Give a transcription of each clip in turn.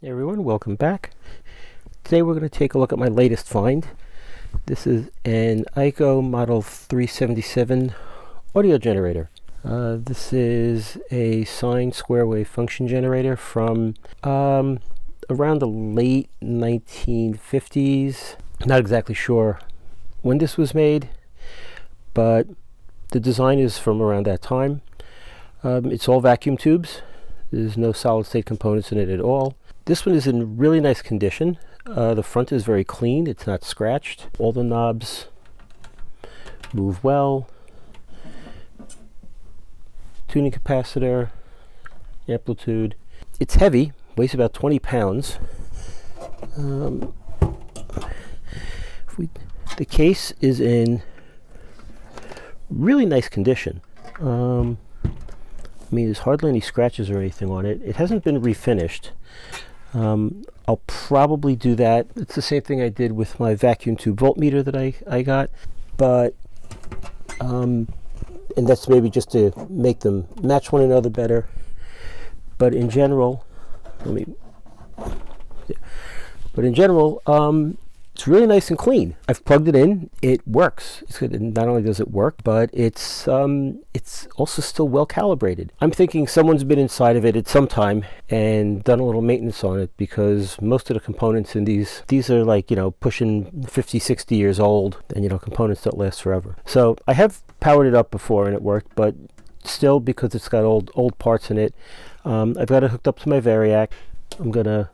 Hey everyone, welcome back. Today we're going to take a look at my latest find. This is an EICO Model 377 audio generator. This is a sine square wave function generator from around the late 1950s. Not exactly sure when this was made, but the design is from around that time. It's all vacuum tubes. There's no solid state components in it at all. This one is in really nice condition. The front is very clean. It's not scratched. All the knobs move well. Tuning capacitor, amplitude. It's heavy, weighs about 20 pounds. The case is in really nice condition. I mean, there's hardly any scratches or anything on it. It hasn't been refinished. I'll probably do that. It's the same thing I did with my vacuum tube voltmeter that I got, but and that's maybe just to make them match one another better. But in general, it's really nice and clean. I've plugged it in. It works. It's good. Not only does it work, but it's also still well calibrated. I'm thinking someone's been inside of it at some time and done a little maintenance on it, because most of the components in these are like, pushing 50, 60 years old, and components don't last forever. So I have powered it up before and it worked, but still, because it's got old parts in it, I've got it hooked up to my Variac. I'm gonna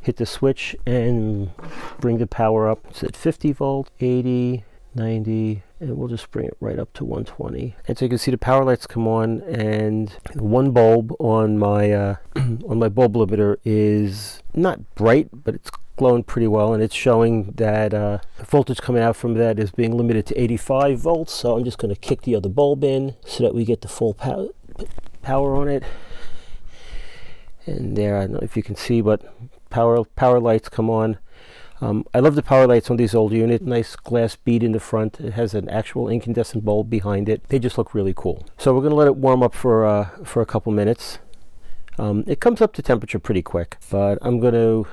hit the switch and bring the power up. It's at 50 volt, 80, 90, and we'll just bring it right up to 120. And so you can see the power lights come on, and one bulb on my on my bulb limiter is not bright, but it's glowing pretty well, and it's showing that the voltage coming out from that is being limited to 85 volts. So I'm just going to kick the other bulb in so that we get the full power on it. And there, I don't know if you can see, but power lights come on. I love the power lights on these old units. Nice glass bead in the front. It has an actual incandescent bulb behind it. They just look really cool. So we're going to let it warm up for a couple minutes. It comes up to temperature pretty quick, but I'm going to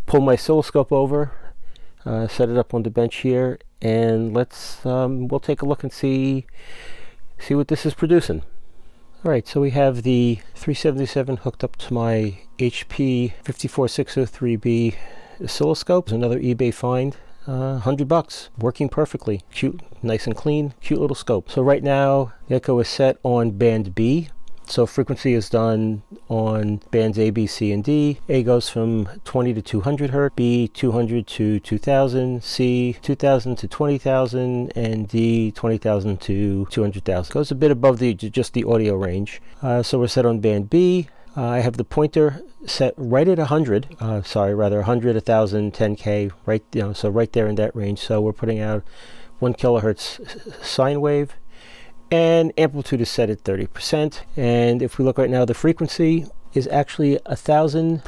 pull my oscilloscope over, set it up on the bench here, and we'll take a look and see what this is producing. Alright, so we have the 377 hooked up to my HP 54603B oscilloscope. It's another eBay find, $100, working perfectly. Cute, nice and clean, cute little scope. So right now, the echo is set on band B. So frequency is done on bands A, B, C, and D. A goes from 20 to 200 hertz, B 200 to 2000, C 2000 to 20,000, and D 20,000 to 200,000. Goes a bit above just the audio range. So we're set on band B. I have the pointer set right at 100. 100, 1000, 10K, right, so right there in that range. So we're putting out 1 kilohertz sine wave. And amplitude is set at 30%. And if we look right now, the frequency is actually 1000.025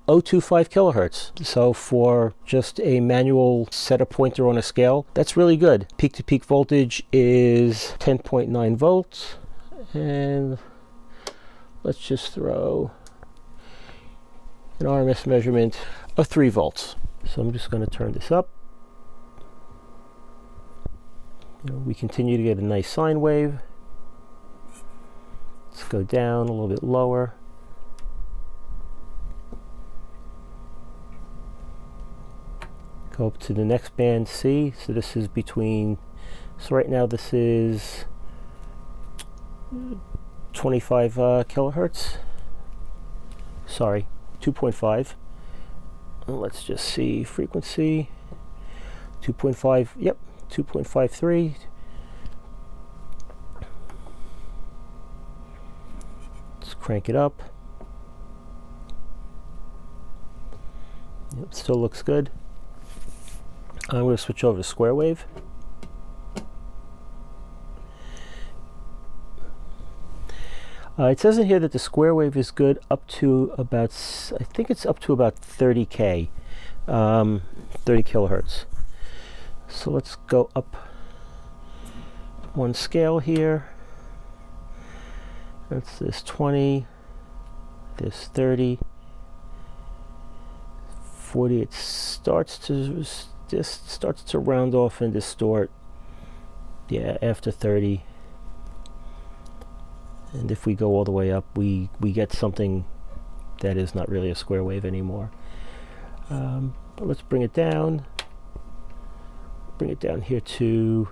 kilohertz. So for just a manual set a pointer on a scale, that's really good. Peak to peak voltage is 10.9 volts. And let's just throw an RMS measurement of 3 volts. So I'm just going to turn this up. We continue to get a nice sine wave. Let's go down a little bit lower. Go up to the next band, C. So this is so right now this is 25 kilohertz. Sorry, 2.5. Let's just see frequency. 2.5, yep. 2.53. Let's crank it up. Yep, still looks good. I'm going to switch over to square wave. It says in here that the square wave is good up to about, I think it's up to about 30K, 30 kilohertz. So let's go up one scale here. That's this 20, this 30, 40, it starts to round off and distort. Yeah, after 30. And if we go all the way up, we get something that is not really a square wave anymore. But let's bring it down. Bring it down here to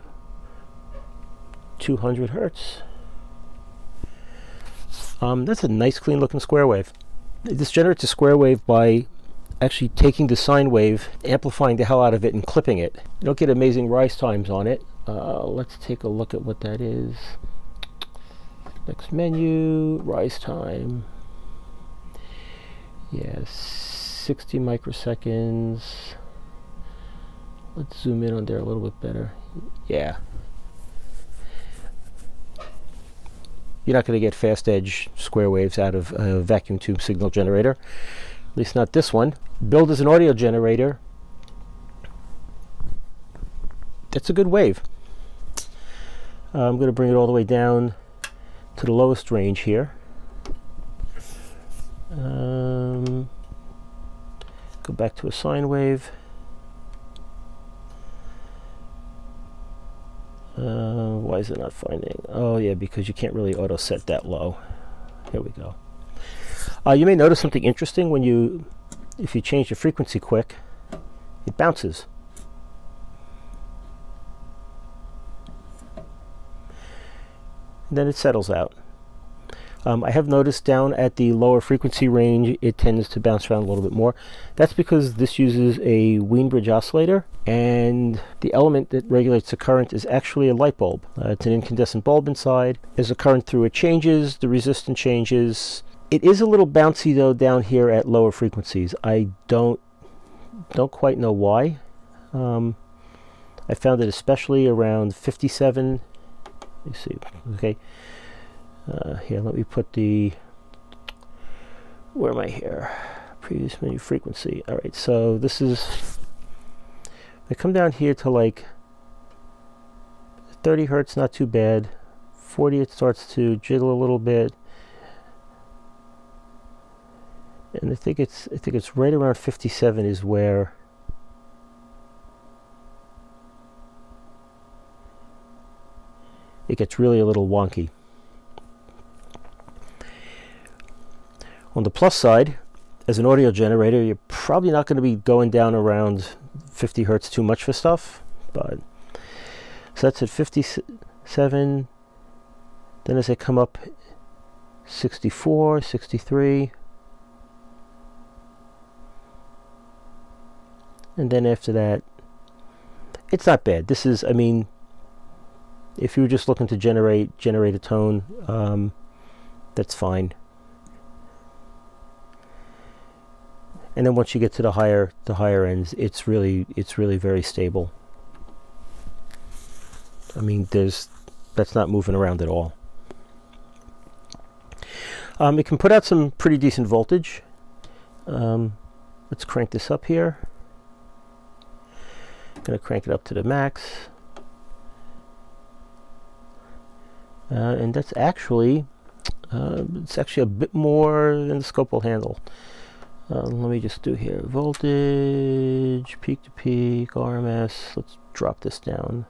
200 hertz. That's a nice clean looking square wave. This generates a square wave by actually taking the sine wave, amplifying the hell out of it, and clipping it. You don't get amazing rise times on it. Let's take a look at what that is. Next menu, rise time. Yeah, 60 microseconds. Let's zoom in on there a little bit better. Yeah. You're not going to get fast edge square waves out of a vacuum tube signal generator. At least not this one. Billed as an audio generator. That's a good wave. I'm going to bring it all the way down to the lowest range here. Go back to a sine wave. Why is it not finding? Oh yeah, because you can't really auto set that low. Here we go. You may notice something interesting when if you change the frequency quick, it bounces. And then it settles out. I have noticed down at the lower frequency range, it tends to bounce around a little bit more. That's because this uses a Wien-Bridge oscillator, and the element that regulates the current is actually a light bulb. It's an incandescent bulb inside. As the current through it changes, the resistance changes. It is a little bouncy though down here at lower frequencies. I don't quite know why. I found it especially around 57. Let me see. Okay. Here, let me put where am I here? Previous menu frequency. All right, so this is, I come down here to like 30 hertz, not too bad. 40, it starts to jiggle a little bit. And I think it's right around 57 is where it gets really a little wonky. On the plus side, as an audio generator, you're probably not going to be going down around 50 hertz too much for stuff. But so that's at 57. Then as I come up, 64, 63. And then after that, it's not bad. This is, I mean, if you were just looking to generate a tone, that's fine. And then once you get to the higher ends, it's really very stable. I mean, that's not moving around at all. It can put out some pretty decent voltage. Let's crank this up here. I'm going to crank it up to the max. And that's actually, it's actually a bit more than the scope will handle. Let me just do here, voltage, peak to peak, RMS. Let's drop this down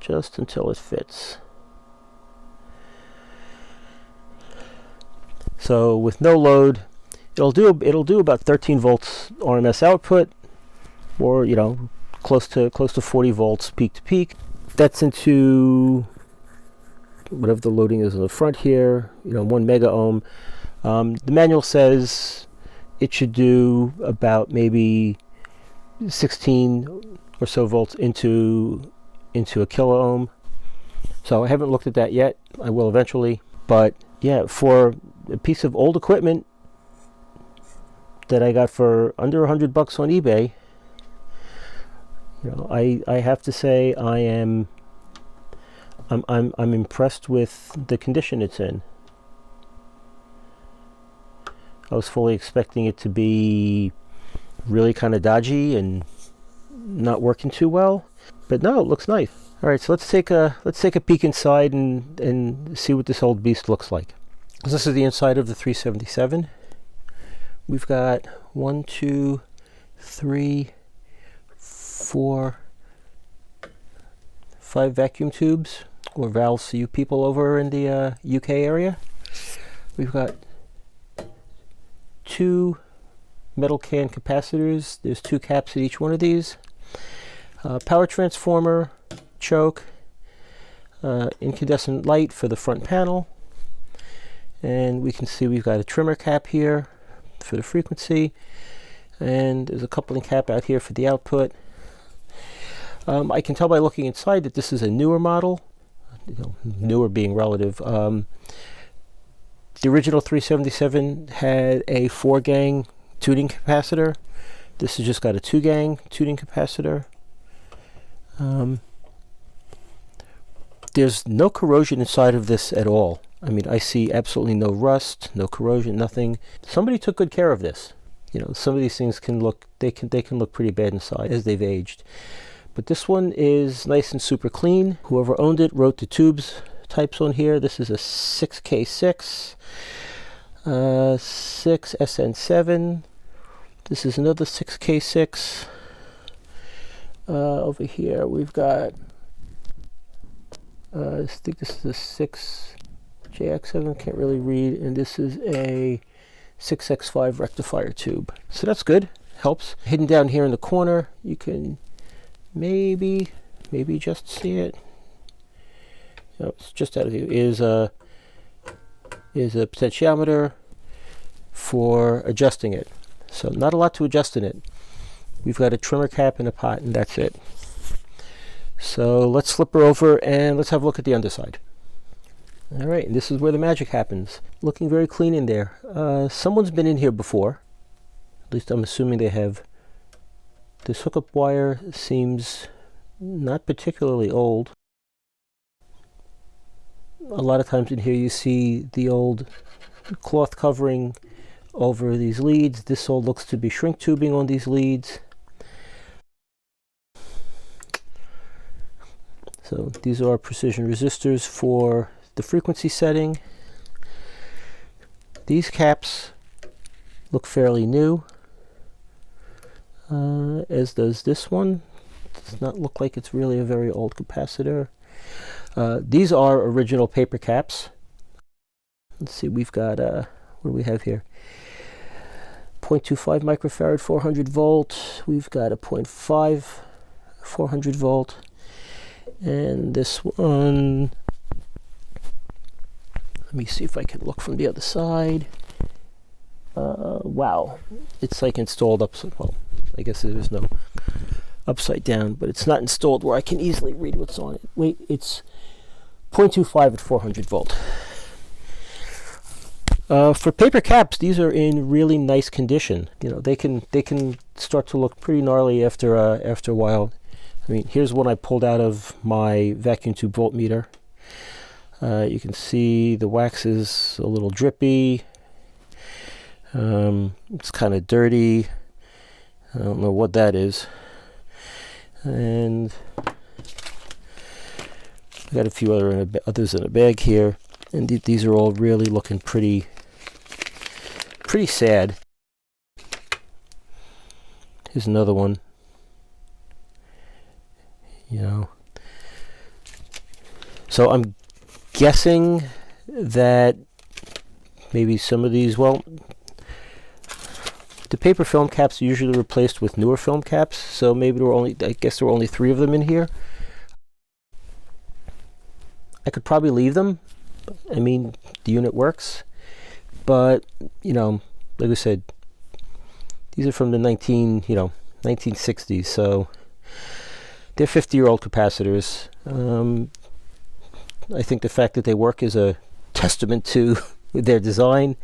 just until it fits. So with no load, it'll do about 13 volts RMS output, or close to 40 volts peak to peak. That's into whatever the loading is on the front here, 1 mega ohm. The manual says it should do about maybe 16 or so volts into a kilo ohm. So I haven't looked at that yet. I will eventually. But yeah, for a piece of old equipment that I got for under $100 on eBay, I have to say I'm impressed with the condition it's in. I was fully expecting it to be really kind of dodgy and not working too well, but no, it looks nice. All right, so let's take a peek inside and see what this old beast looks like. This is the inside of the 377. We've got 1, 2, 3, 4, 5 vacuum tubes, or valves for you people over in the UK area. We've got 2 metal can capacitors. There's 2 caps at each one of these. Power transformer, choke, incandescent light for the front panel, and we can see we've got a trimmer cap here for the frequency, and there's a coupling cap out here for the output. I can tell by looking inside that this is a newer model, newer being relative. The original 377 had a 4-gang tuning capacitor. This has just got a 2-gang tuning capacitor. There's no corrosion inside of this at all. I mean, I see absolutely no rust, no corrosion, nothing. Somebody took good care of this. You know, some of these things can look, they can look pretty bad inside as they've aged. But this one is nice and super clean. Whoever owned it wrote the tubes types on here. This is a 6K6, 6 SN7. This is another 6K6. Over here we've got, I think this is a 6JX7, can't really read, and this is a 6X5 rectifier tube. So that's good, helps. Hidden down here in the corner, you can maybe just see it. No, it's just out of view. Is a potentiometer for adjusting it. So not a lot to adjust in it. We've got a trimmer cap and a pot, and that's it. So let's flip her over and let's have a look at the underside. All right, and this is where the magic happens. Looking very clean in there. Someone's been in here before. At least I'm assuming they have. This hookup wire seems not particularly old. A lot of times in here you see the old cloth covering over these leads. This all looks to be shrink tubing on these leads. So these are our precision resistors for the frequency setting. These caps look fairly new, as does this one. Does not look like it's really a very old capacitor. These are original paper caps. Let's see, we've got, what do we have here? 0.25 microfarad 400 volt. We've got a 0.5 400 volt. And this one, let me see if I can look from the other side. Wow, it's like installed upside, well, I guess there's no upside down, but it's not installed where I can easily read what's on it. Wait, it's 0.25 at 400 volt. For paper caps, these are in really nice condition. You know, they can start to look pretty gnarly after a while. I mean, here's one I pulled out of my vacuum tube voltmeter. You can see the wax is a little drippy. It's kind of dirty. I don't know what that is. And I got a few others in a bag here, and these are all really looking pretty sad. Here's another one. You know, so I'm guessing that maybe some of these, well, the paper film caps are usually replaced with newer film caps, so maybe there were only, I guess there were only 3 of them in here. I could probably leave them. I mean, the unit works, but you know, like I said, these are from the 1960s, so they're 50-year-old capacitors. I think the fact that they work is a testament to their design.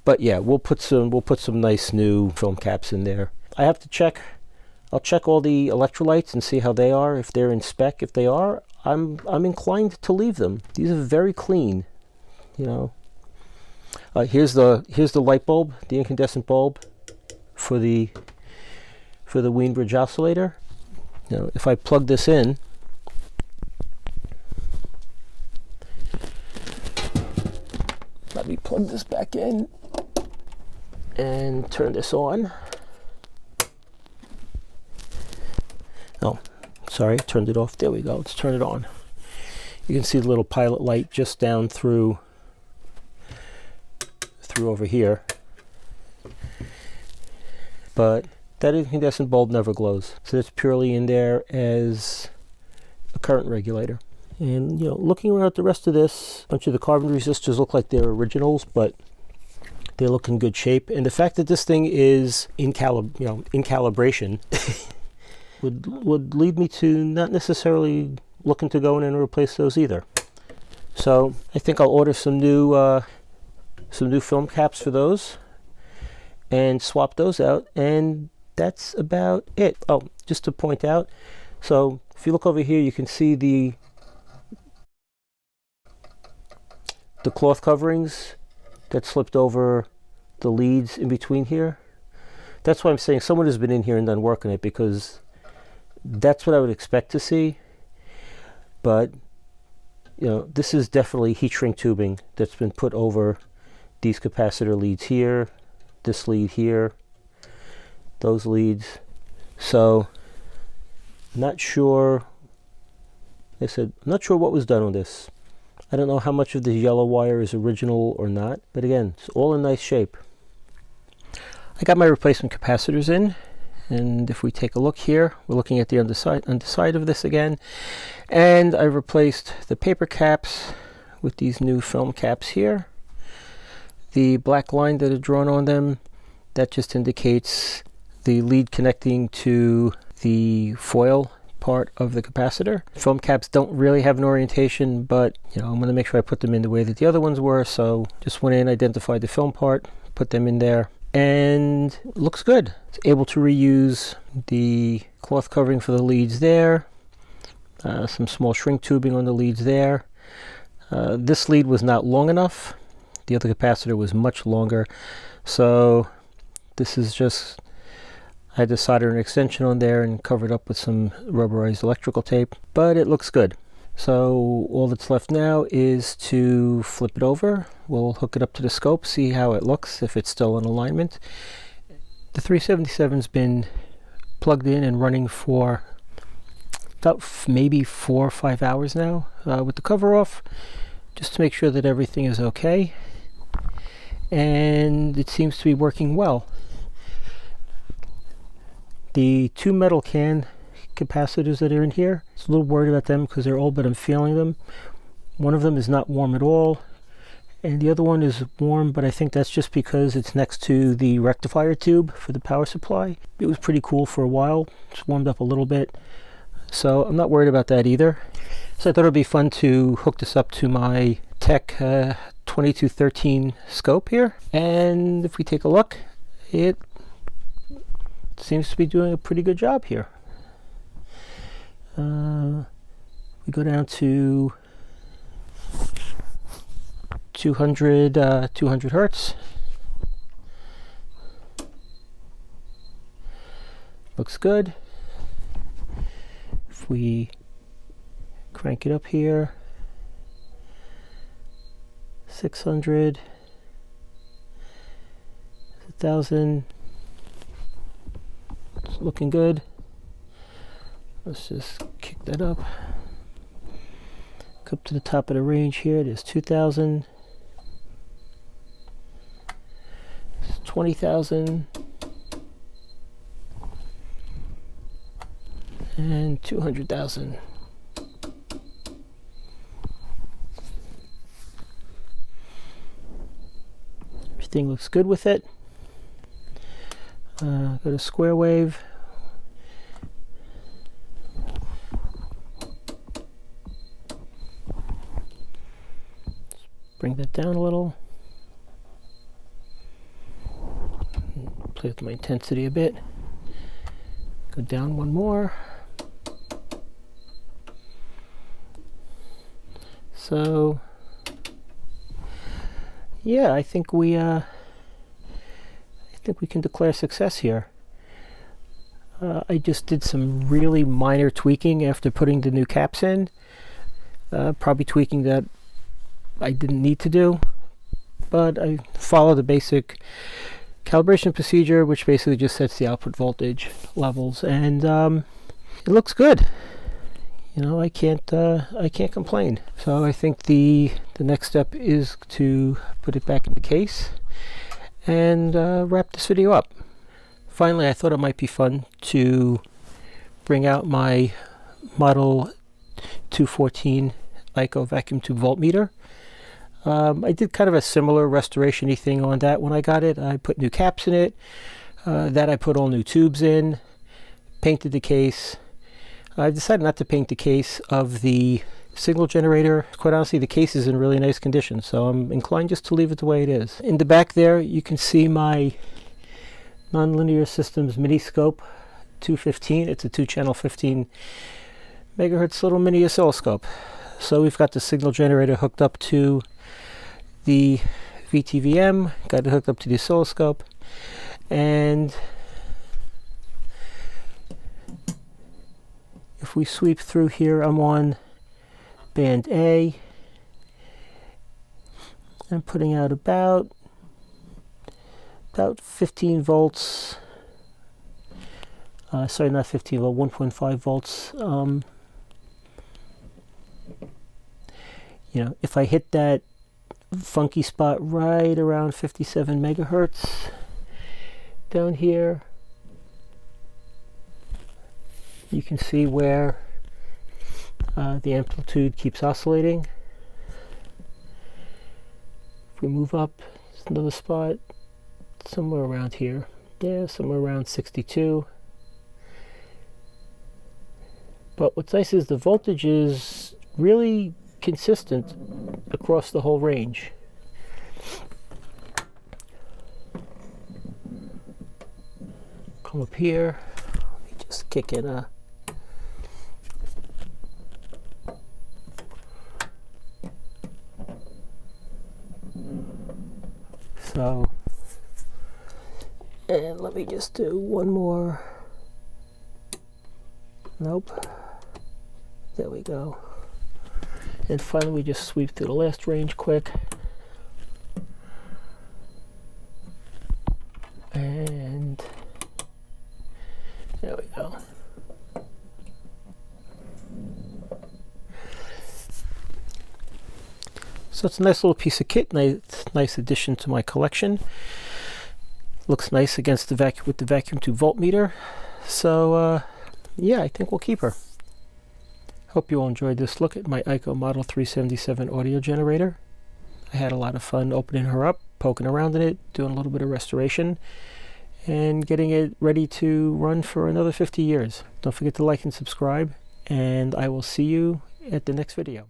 But yeah, we'll put some nice new film caps in there. I have to check. I'll check all the electrolytes and see how they are. If they're in spec, if they are, I'm inclined to leave them. These are very clean. You know. Here's the light bulb, the incandescent bulb for the Wien-Bridge oscillator. Now, if I plug this in, let me plug this back in and turn this on. Oh, sorry, turned it off. There we go. Let's turn it on. You can see the little pilot light just down through over here. But that incandescent bulb never glows. So it's purely in there as a current regulator. And looking around at the rest of this, a bunch of the carbon resistors look like they're originals, but they look in good shape. And the fact that this thing is in calibration would lead me to not necessarily looking to go in and replace those either. So I think I'll order some new film caps for those and swap those out, and that's about it. Oh, just to point out, so if you look over here, you can see the cloth coverings that slipped over the leads in between here. That's why I'm saying someone has been in here and done work on it, because that's what I would expect to see. But this is definitely heat shrink tubing that's been put over these capacitor leads here, this lead here, those leads. So not sure, I said, I'm not sure what was done on this. I don't know how much of the yellow wire is original or not, but again, it's all in nice shape. I got my replacement capacitors in, and if we take a look here, we're looking at the underside of this again, and I replaced the paper caps with these new film caps here. The black line that is drawn on them, that just indicates the lead connecting to the foil part of the capacitor. Film caps don't really have an orientation, but I'm going to make sure I put them in the way that the other ones were. So just went in, identified the film part, put them in there, and it looks good. It's able to reuse the cloth covering for the leads there, some small shrink tubing on the leads there. This lead was not long enough. The other capacitor was much longer, so this is just, I had to solder an extension on there and cover it up with some rubberized electrical tape, but it looks good. So all that's left now is to flip it over. We'll hook it up to the scope, see how it looks, if it's still in alignment. The 377's been plugged in and running for about maybe 4 or 5 hours now with the cover off, just to make sure that everything is okay. And it seems to be working well. The two metal can capacitors that are in here, I was a little worried about them because they're old, but I'm feeling them. One of them is not warm at all, and the other one is warm, but I think that's just because it's next to the rectifier tube for the power supply. It was pretty cool for a while. It's warmed up a little bit, so I'm not worried about that either. So I thought it would be fun to hook this up to my Tech 2213 scope here, and if we take a look, it seems to be doing a pretty good job here. We go down to 200 hertz. Looks good. If we crank it up here, 600, 1,000. It's looking good. Let's just kick that up. Up to the top of the range here. There's 2,000. 20,000. And 200,000. Everything looks good with it. Go to square wave. Bring that down a little. Play with my intensity a bit. Go down one more. So yeah, I think we can declare success here. I just did some really minor tweaking after putting the new caps in. Probably tweaking that I didn't need to do, but I followed the basic calibration procedure, which basically just sets the output voltage levels, and it looks good. You know, I can't complain. So I think the next step is to put it back in the case and wrap this video up. Finally, I thought it might be fun to bring out my Model 214 EICO vacuum tube voltmeter. I did kind of a similar restoration-y thing on that when I got it. I put new caps in it. That I put all new tubes in, painted the case. I decided not to paint the case of the signal generator. Quite honestly, the case is in really nice condition, so I'm inclined just to leave it the way it is. In the back there, you can see my Nonlinear Systems mini scope 215. It's a 2-channel 15 megahertz little mini oscilloscope. So we've got the signal generator hooked up to the VTVM, got it hooked up to the oscilloscope, and if we sweep through here, I'm on band A. I'm putting out about 15 volts. Sorry, not 15 volt, 1.5 volts. You know, if I hit that funky spot right around 57 megahertz down here, you can see where the amplitude keeps oscillating. If we move up, it's another spot somewhere around here. Yeah, somewhere around 62. But what's nice is the voltage is really consistent across the whole range. Come up here. Let me just kick in a and let me just do one more. Nope. There we go. And finally, we just sweep through the last range quick. And there we go. So it's a nice little piece of kit, nice addition to my collection. Looks nice against the vacuum with the vacuum tube voltmeter. So yeah, I think we'll keep her. Hope you all enjoyed this look at my EICO Model 377 audio generator. I had a lot of fun opening her up, poking around in it, doing a little bit of restoration, and getting it ready to run for another 50 years. Don't forget to like and subscribe, and I will see you at the next video.